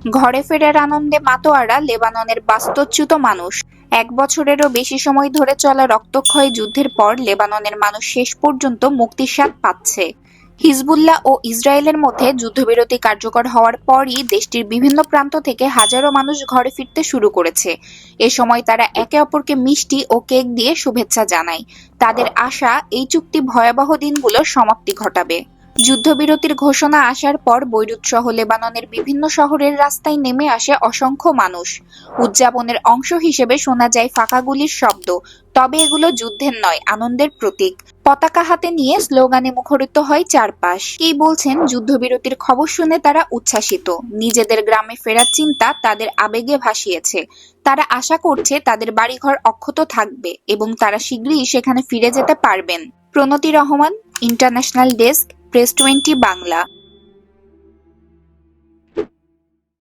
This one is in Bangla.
ঘরে ফেরার আনন্দে মাতোয়ারা লেবাননের বাস্তুচ্যুত মানুষ। ১ বছরেরও বেশি সময় ধরে চলা রক্তক্ষয়ী যুদ্ধের পর লেবাননের মানুষ শেষ পর্যন্ত মুক্তির স্বাদ পাচ্ছে। হিজবুল্লাহ ও ইসরায়েলের মধ্যে যুদ্ধবিরতি কার্যকর হওয়ার পরই দেশটির বিভিন্ন প্রান্ত থেকে হাজারো মানুষ ঘরে ফিরতে শুরু করেছে। এ সময় তারা একে অপরকে মিষ্টি ও কেক দিয়ে শুভেচ্ছা জানায়। তাদের আশা, এই চুক্তি ভয়াবহ দিনগুলোর সমাপ্তি ঘটাবে। যুদ্ধবিরতির ঘোষণা আসার পর বৈরুত সহ লেবাননের বিভিন্ন শহরের রাস্তায় নেমে আসে অসংখ্য মানুষ। উদযাপনের অংশ হিসেবে শোনা যায় ফাঁকা গুলির শব্দ। তবে এগুলো যুদ্ধের নয়, আনন্দের প্রতীক। পতাকা হাতে নিয়ে স্লোগানে মুখরিত হয় চারপাশ। কেই বলছেন যুদ্ধবিরতির খবর শুনে তারা উচ্ছ্বাসিত। নিজেদের গ্রামে ফেরার চিন্তা তাদের আবেগে ভাসিয়েছে। তারা আশা করছে তাদের বাড়িঘর অক্ষত থাকবে এবং তারা শীঘ্রই সেখানে ফিরে যেতে পারবেন। Pranoti Rahman, international desk, press 20 Bangla.